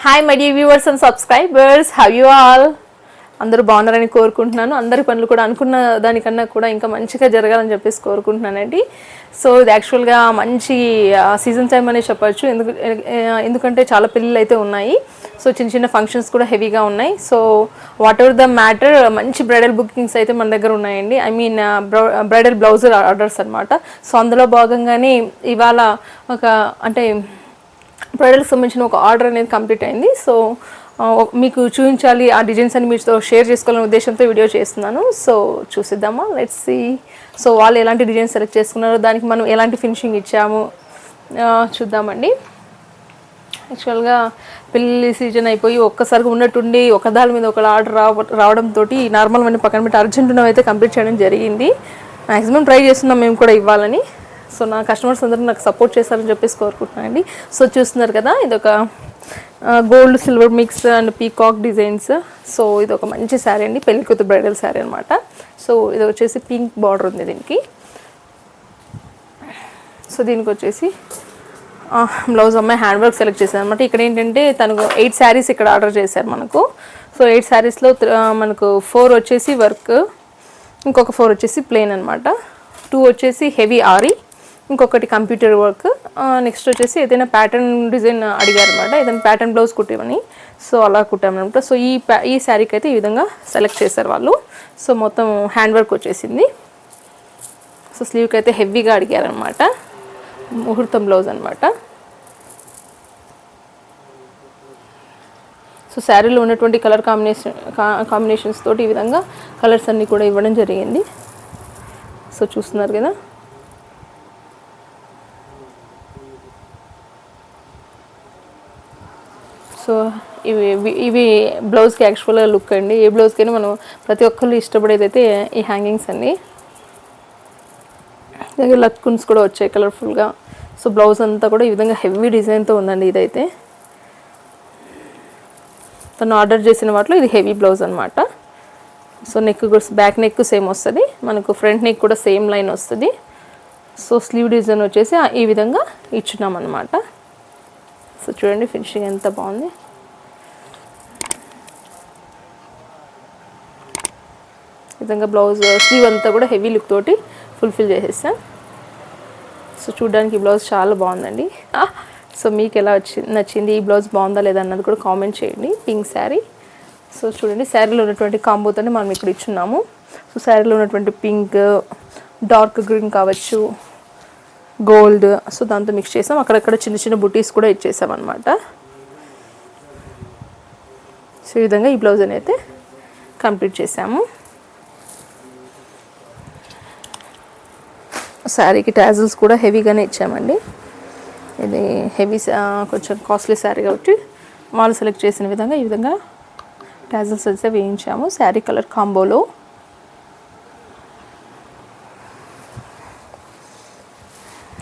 Hi my dear viewers and subscribers, how you all? అందరూ బాగున్నారని కోరుకుంటున్నాను. అందరి పనులు కూడా అనుకున్న దానికన్నా కూడా ఇంకా మంచిగా జరగాలని చెప్పేసి కోరుకుంటున్నానండి. సో ఇది యాక్చువల్గా మంచి సీజన్ టైం అనే చెప్పచ్చు. ఎందుకంటే చాలా పెళ్ళిళ్ళు అయితే ఉన్నాయి. సో చిన్న చిన్న ఫంక్షన్స్ కూడా హెవీగా ఉన్నాయి. So what ever the matter, మంచి బ్రైడల్ బుకింగ్స్ అయితే మన దగ్గర ఉన్నాయండి. I mean bridal blouse orders అనమాట. సో అందులో భాగంగానే ఇవాళ ఒక అంటే బ్రైడల్కి సంబంధించిన ఒక ఆర్డర్ అనేది కంప్లీట్ అయింది. సో మీకు చూపించాలి, ఆ డిజైన్స్ అని మీతో షేర్ చేసుకోవాలనే ఉద్దేశంతో వీడియో చేస్తున్నాను. సో చూసిద్దామా, లెట్స్ సీ. సో వాళ్ళు ఎలాంటి డిజైన్స్ సెలెక్ట్ చేసుకున్నారో, దానికి మనం ఎలాంటి ఫినిషింగ్ ఇచ్చాము చూద్దామండి. యాక్చువల్గా పెళ్ళి సీజన్ అయిపోయి ఒక్కసారిగా ఉన్నట్టుండి ఒకదాని మీద ఒక ఆర్డర్ రావడంతో నార్మల్ అన్ని పక్కన పెట్టి అర్జెంట్ ఉన్నవైతే కంప్లీట్ చేయడం జరిగింది. మ్యాక్సిమం ట్రై చేస్తున్నాం మేము కూడా ఇవ్వాలని. సో నా కస్టమర్స్ అందరూ నాకు సపోర్ట్ చేస్తారని చెప్పేసి కోరుకుంటున్నానండి. సో చూస్తున్నారు కదా, ఇదొక gold silver mix and peacock designs. So ఇది ఒక మంచి శారీ అండి, పెళ్లి కూతురు బ్రైడల్ శారీ అనమాట. సో ఇది వచ్చేసి పింక్ బార్డర్ ఉంది దీనికి. సో దీనికి వచ్చేసి బ్లౌజ్ అమ్మాయి హ్యాండ్ వర్క్ సెలెక్ట్ చేశారు అనమాట. ఇక్కడ ఏంటంటే తనకు 8 శారీస్ ఇక్కడ ఆర్డర్ చేశారు మనకు. సో 8 శారీస్లో మనకు 4 వచ్చేసి వర్క్, ఇంకొక 4 వచ్చేసి ప్లెయిన్ అనమాట. 2 వచ్చేసి హెవీ ఆరీ, ఇంకొకటి కంప్యూటర్ వర్క్. నెక్స్ట్ వచ్చేసి ఏదైనా ప్యాటర్న్ డిజైన్ అడిగారు అనమాట, ఏదైనా ప్యాటర్న్ బ్లౌజ్ కుట్టేమని. సో అలా కుట్టామన్నమాట. సో ఈ శారీకి అయితే ఈ విధంగా సెలెక్ట్ చేశారు వాళ్ళు. సో మొత్తం హ్యాండ్ వర్క్ వచ్చేసింది. సో స్లీవ్కి అయితే హెవీగా అడిగారనమాట, ముహూర్తం బ్లౌజ్ అనమాట. సో శారీలో ఉన్నటువంటి కలర్ కాంబినేషన్స్ తోటి ఈ విధంగా కలర్స్ అన్నీ కూడా ఇవ్వడం జరిగింది. సో చూస్తున్నారు కదా. సో ఇవి బ్లౌజ్కి యాక్చువల్గా లుక్ అండి. ఏ బ్లౌజ్కైనా మనం ప్రతి ఒక్కళ్ళు ఇష్టపడేది అయితే ఈ హ్యాంగింగ్స్ అండి. అలాగే లట్కున్స్ కూడా వచ్చాయి కలర్ఫుల్గా. సో బ్లౌజ్ అంతా కూడా ఈ విధంగా హెవీ డిజైన్తో ఉందండి. ఇదైతే తను ఆర్డర్ చేసిన వాటిలో ఇది హెవీ బ్లౌజ్ అనమాట. సో నెక్ కూడా బ్యాక్ నెక్ సేమ్ వస్తుంది మనకు, ఫ్రంట్ నెక్ కూడా సేమ్ లైన్ వస్తుంది. సో స్లీవ్ డిజైన్ వచ్చేసి ఈ విధంగా ఇచ్చున్నాం అనమాట. సో చూడండి ఫినిషింగ్ ఎంత బాగుంది. ఈ విధంగా బ్లౌజ్ స్లీవ్ అంతా కూడా హెవీ లుక్ తోటి ఫుల్ఫిల్ చేసేసాం. సో చూడడానికి ఈ బ్లౌజ్ చాలా బాగుందండి. సో మీకు ఎలా నచ్చింది, ఈ బ్లౌజ్ బాగుందా లేదా అన్నది కూడా కామెంట్ చేయండి. పింక్ శారీ. సో చూడండి శారీలో ఉన్నటువంటి కాంబోతోనే మనం ఇక్కడ ఇచ్చున్నాము. సో శారీలో ఉన్నటువంటి పింక్, డార్క్ గ్రీన్ కావచ్చు, గోల్డ్, సో దాంతో మిక్స్ చేసాం. అక్కడక్కడ చిన్న చిన్న బుటీస్ కూడా ఇచ్చేసాం అనమాట. సో ఈ విధంగా ఈ బ్లౌజ్ అయితే కంప్లీట్ చేసాము. శారీకి టాజిల్స్ కూడా హెవీగానే ఇచ్చామండి. ఇది హెవీ కొంచెం కాస్ట్లీ శారీ కాబట్టి వాళ్ళు సెలెక్ట్ చేసిన విధంగా ఈ విధంగా టాజిల్స్ అయితే వేయించాము శారీ కలర్ కాంబోలో.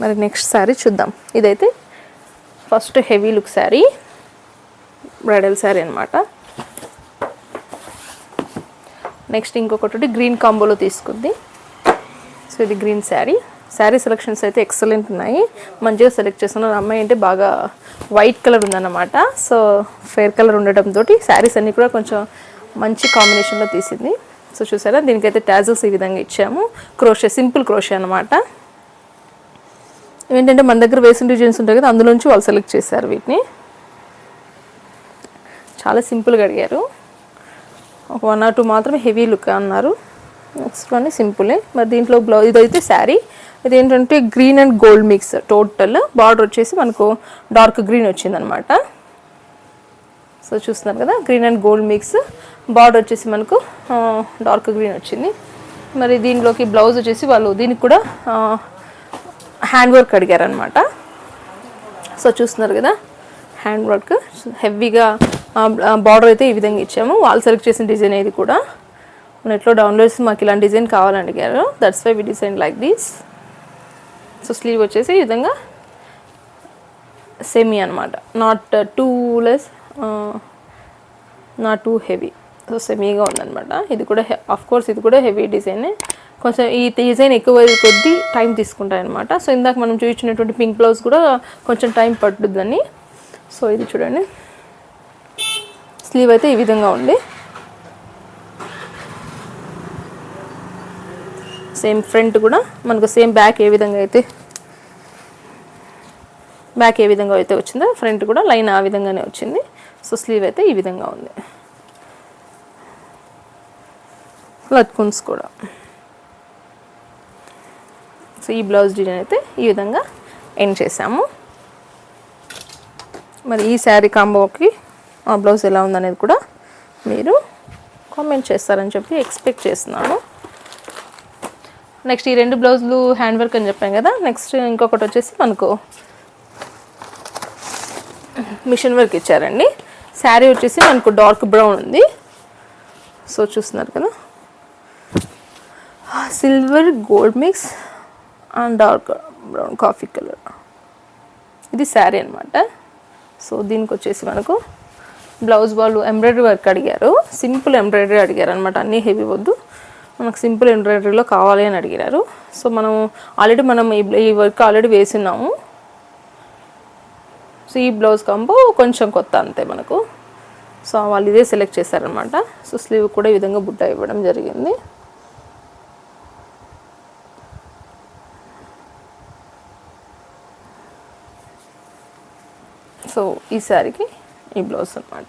మరి నెక్స్ట్ శారీ చూద్దాం. ఇదైతే first heavy look sari, bridal sari అనమాట. నెక్స్ట్ ఇంకొకటి గ్రీన్ కాంబోలో తీసుకుంది. సో ఇది గ్రీన్ శారీ. శారీ సెలెక్షన్స్ అయితే ఎక్సలెంట్ ఉన్నాయి, మంచిగా సెలెక్ట్ చేస్తున్నారు. అమ్మాయి అంటే బాగా వైట్ కలర్ ఉందన్నమాట. సో ఫెయిర్ కలర్ ఉండటంతో శారీస్ అన్నీ కూడా కొంచెం మంచి కాంబినేషన్లో తీసింది. సో చూసారా, దీనికైతే టాజిల్స్ ఈ విధంగా ఇచ్చాము. క్రోషే, సింపుల్ క్రోషే అనమాట. ఏంటంటే మన దగ్గర వేసిన డిజైన్స్ ఉంటాయి కదా, అందులోంచి వాళ్ళు సెలెక్ట్ చేశారు వీటిని. చాలా సింపుల్గా అడిగారు. ఒక 1 or 2 మాత్రమే హెవీ లుక్ అన్నారు. నెక్స్ట్ వన్ సింపులే. మరి దీంట్లో బ్లౌజ్ ఇదైతే శారీ. ఇది ఏంటంటే green and gold mix total. Border వచ్చేసి మనకు డార్క్ గ్రీన్ వచ్చిందనమాట. సో చూస్తున్నారు కదా, green and gold mix. Border వచ్చేసి మనకు డార్క్ గ్రీన్ వచ్చింది. మరి దీనిలోకి బ్లౌజ్ వచ్చేసి వాళ్ళు దీనికి కూడా హ్యాండ్ వర్క్ అడిగారనమాట. సో చూస్తున్నారు కదా, హ్యాండ్ వర్క్ హెవీగా బార్డర్ అయితే ఈ విధంగా ఇచ్చాము. వాళ్ళు సెలెక్ట్ చేసిన డిజైన్ ఇది కూడా. నెట్లో డౌన్లోడ్స్ మాకు ఇలాంటి డిజైన్ కావాలని అడిగారు, that's why we design like this. So sleeve వచ్చేసి ఈ విధంగా సెమీ అనమాట, not too less, not too heavy. So సెమీగా ఉందన్నమాట. ఇది కూడా ఆఫ్ కోర్స్ ఇది కూడా హెవీ డిజైనే. కొంచెం ఈ డిజైన్ ఎక్కువ కొద్దీ టైం తీసుకుంటాయి అనమాట. సో ఇందాక మనం చూపించినటువంటి పింక్ బ్లౌజ్ కూడా కొంచెం టైం పట్టుద్దని. సో ఇది చూడండి, స్లీవ్ అయితే ఈ విధంగా ఉంది. సేమ్ ఫ్రంట్ కూడా మనకు సేమ్ బ్యాక్ ఏ విధంగా అయితే వచ్చిందో ఫ్రంట్ కూడా లైన్ ఆ విధంగానే వచ్చింది. సో స్లీవ్ అయితే ఈ విధంగా ఉంది. లట్కన్స్ కూడా. సో ఈ బ్లౌజ్ డిజైన్ అయితే ఈ విధంగా ఎండ్ చేసాము. మరి ఈ శారీ కాంబోకి ఆ బ్లౌజ్ ఎలా ఉందనేది కూడా మీరు కామెంట్ చేస్తారని చెప్పి ఎక్స్పెక్ట్ చేస్తున్నాను. నెక్స్ట్ ఈ 2 బ్లౌజులు హ్యాండ్ వర్క్ అని చెప్పాం కదా. నెక్స్ట్ ఇంకొకటి వచ్చేసి మనకు మిషన్ వర్క్ ఇచ్చారండి. శారీ వచ్చేసి మనకు డార్క్ బ్రౌన్ ఉంది. సో చూస్తున్నారు కదా, silver gold mix and dark brown coffee colour, ఇది శారీ అనమాట. సో దీనికి వచ్చేసి మనకు బ్లౌజ్ వాళ్ళు ఎంబ్రాయిడరీ వర్క్ అడిగారు. సింపుల్ ఎంబ్రాయిడరీ అడిగారు అనమాట. అన్నీ హెవీ వద్దు, మనకు సింపుల్ ఎంబ్రాయిడరీలో కావాలి అని అడిగారు. సో మనం ఆల్రెడీ ఈ వర్క్ ఆల్రెడీ వేసినాము. సో ఈ బ్లౌజ్ కాంబో కొంచెం కొత్త అంతే మనకు. సో వాళ్ళు ఇదే సెలెక్ట్ చేశారనమాట. సో స్లీవ్ కూడా ఈ విధంగా బుట్ట ఇవ్వడం జరిగింది. సో ఈ శారీకి ఈ బ్లౌజ్ అనమాట.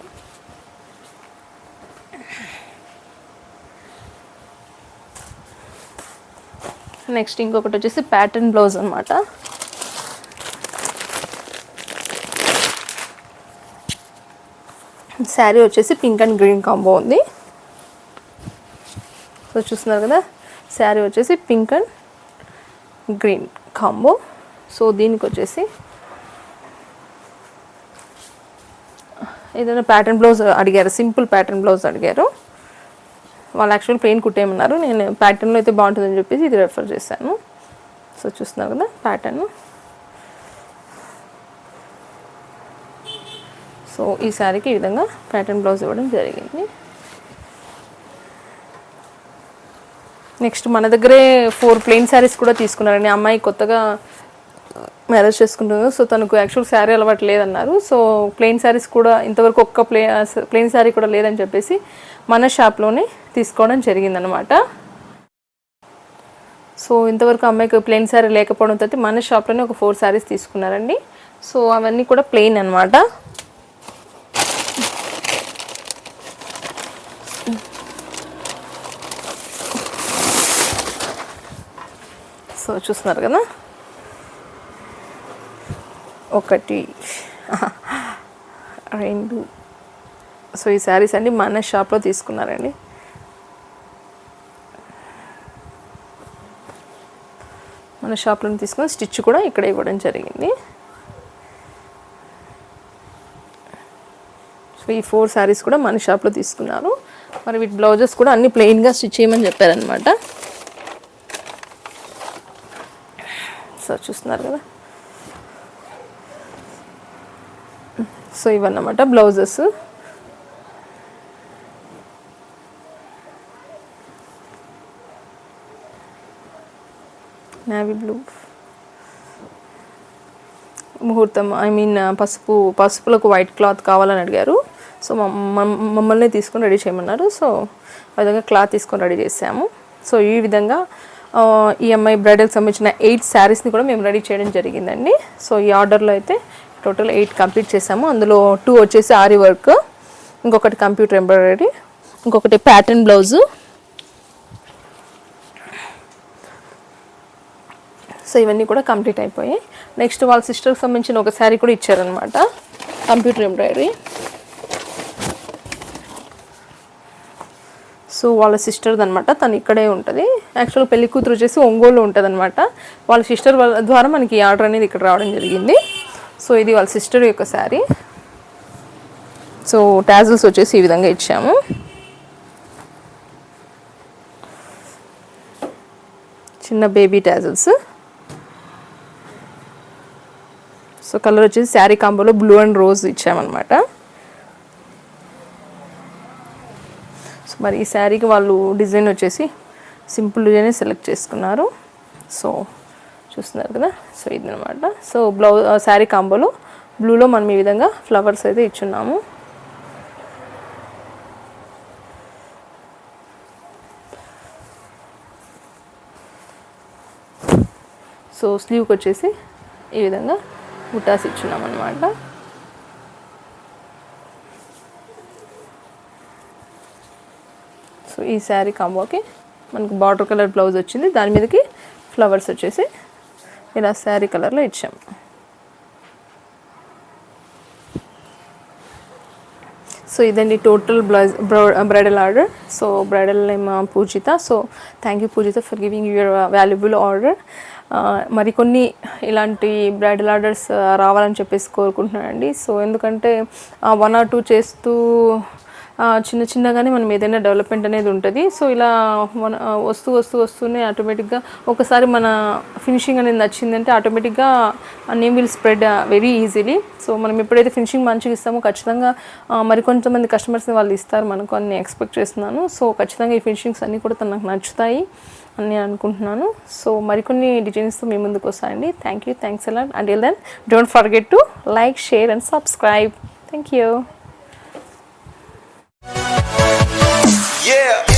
నెక్స్ట్ ఇంకొకటి వచ్చేసి ప్యాటర్న్ బ్లౌజ్ అనమాట. శారీ వచ్చేసి పింక్ అండ్ గ్రీన్ కాంబో ఉంది. సో చూస్తున్నారు కదా, శారీ వచ్చేసి pink and green combo. So దీనికి వచ్చేసి ఏదైనా ప్యాటర్న్ బ్లౌజ్ అడిగారు, సింపుల్ ప్యాటర్న్ బ్లౌజ్ అడిగారు వాళ్ళు. యాక్చువల్ ప్లెయిన్ కుట్టేయమన్నారు, నేను ప్యాటర్న్లో అయితే బాగుంటుందని చెప్పేసి ఇది రెఫర్ చేశాను. సో చూస్తున్నారు కదా ప్యాటర్న్. సో ఈ శారీకి ఈ విధంగా ప్యాటర్న్ బ్లౌజ్ ఇవ్వడం జరిగింది. నెక్స్ట్ మన దగ్గరే 4 ప్లెయిన్ శారీస్ కూడా తీసుకున్నారండి. అమ్మాయి కొత్తగా మ్యారేజ్ చేసుకుంటున్నారు. సో తనకు యాక్చువల్ శారీ అలవాటు లేదన్నారు. సో ప్లెయిన్ శారీస్ కూడా ఇంతవరకు ఒక్క ప్లెయిన్ శారీ కూడా లేదని చెప్పేసి మన షాప్లోనే తీసుకోవడం జరిగిందనమాట. సో ఇంతవరకు అమ్మాయికి ప్లెయిన్ శారీ లేకపోవడంతో మన షాప్లోనే ఒక 4 శారీస్ తీసుకున్నారండి. సో అవన్నీ కూడా ప్లెయిన్ అనమాట. సో చూస్తున్నారు కదా, 1 2. సో ఈ శారీస్ అండి మన షాప్లో తీసుకున్నారండి. మన షాప్లో తీసుకుని స్టిచ్ కూడా ఇక్కడ ఇవ్వడం జరిగింది. సో ఈ 4 శారీస్ కూడా మన షాప్లో తీసుకున్నారు. మరి వీటి బ్లౌజెస్ కూడా అన్ని ప్లెయిన్గా స్టిచ్ చేయమని చెప్పారనమాట. సో చూస్తున్నారు కదా, సో ఇవన్నమాట బ్లౌజెస్. నేవీ బ్లూ, ముహూర్తం పసుపులకు వైట్ క్లాత్ కావాలని అడిగారు. సో మమ్మల్ని తీసుకొని రెడీ చేయమన్నారు. సో ఆ విధంగా క్లాత్ తీసుకొని రెడీ చేసాము. సో ఈ విధంగా ఈఎంఐ బ్రైడల్కి సంబంధించిన 8 శారీస్ని కూడా మేము రెడీ చేయడం జరిగిందండి. సో ఈ ఆర్డర్లో అయితే టోటల్ 8 కంప్లీట్ చేసాము. అందులో 2 వచ్చేసి ఆరి వర్క్, ఇంకొకటి కంప్యూటర్ ఎంబ్రాయిడరీ, ఇంకొకటి ప్యాటర్న్ బ్లౌజు. సో ఇవన్నీ కూడా కంప్లీట్ అయిపోయాయి. నెక్స్ట్ వాళ్ళ సిస్టర్కి సంబంధించిన ఒక శారీ కూడా ఇచ్చారనమాట, కంప్యూటర్ ఎంబ్రాయిడరీ. సో వాళ్ళ సిస్టర్ది అనమాట, తను ఇక్కడే ఉంటుంది. యాక్చువల్ పెళ్లి కూతురు వచ్చేసి ఒంగోలు ఉంటుంది అనమాట. వాళ్ళ సిస్టర్ ద్వారా మనకి ఈ ఆర్డర్ అనేది ఇక్కడ రావడం జరిగింది. సో ఇది వాళ్ళ సిస్టర్ యొక్క శారీ. సో టాజిల్స్ వచ్చేసి ఈ విధంగా ఇచ్చాము. చిన్న బేబీ టాజిల్స్. సో కలర్ వచ్చేసి శారీ కాంబోలో బ్లూ అండ్ రోజ్ ఇచ్చామన్నమాట. సో మరి ఈ శారీకి వాళ్ళు డిజైన్ వచ్చేసి సింపుల్ డిజైన్ సెలెక్ట్ చేసుకున్నారు. సో చూస్తున్నారు కదా, సో ఇది అనమాట. సో శారీ కాంబోలో బ్లూలో మనం ఈ విధంగా ఫ్లవర్స్ అయితే ఇచ్చున్నాము. సో స్లీవ్కి వచ్చేసి ఈ విధంగా బుటాస్ ఇచ్చున్నాం అనమాట. సో ఈ శారీ కాంబోకి మనకు బార్డర్ కలర్ బ్లౌజ్ వచ్చింది, దాని మీదకి ఫ్లవర్స్ వచ్చేసి ఇలా శారీ కలర్లో ఇచ్చాము. సో ఇదండి total bridal order. So bridal name Pujitha. So thank you Pujitha for giving your valuable order. మరికొన్ని ఇలాంటి బ్రైడల్ ఆర్డర్స్ రావాలని చెప్పేసి కోరుకుంటున్నానండి. సో ఎందుకంటే 1 or 2 చేస్తూ చిన్న చిన్నగానే మనం ఏదైనా డెవలప్మెంట్ అనేది ఉంటుంది. సో ఇలా వస్తూనే ఆటోమేటిక్గా ఒకసారి మన ఫినిషింగ్ అనేది నచ్చిందంటే ఆటోమేటిక్గా name will spread very easily. So మనం ఎప్పుడైతే ఫినిషింగ్ మంచిగా ఇస్తామో ఖచ్చితంగా మరికొంతమంది కస్టమర్స్ని వాళ్ళు ఇస్తారు మనకు అని ఎక్స్పెక్ట్ చేస్తున్నాను. సో ఖచ్చితంగా ఈ ఫినిషింగ్స్ అన్నీ కూడా నాకు నచ్చుతాయి అని నేను అనుకుంటున్నాను. సో మరికొన్ని డిజైన్స్తో మీ ముందుకు వస్తాయండి. Thank you, thanks a lot. Until then don't forget to like, share and subscribe. Thank you. Yeah.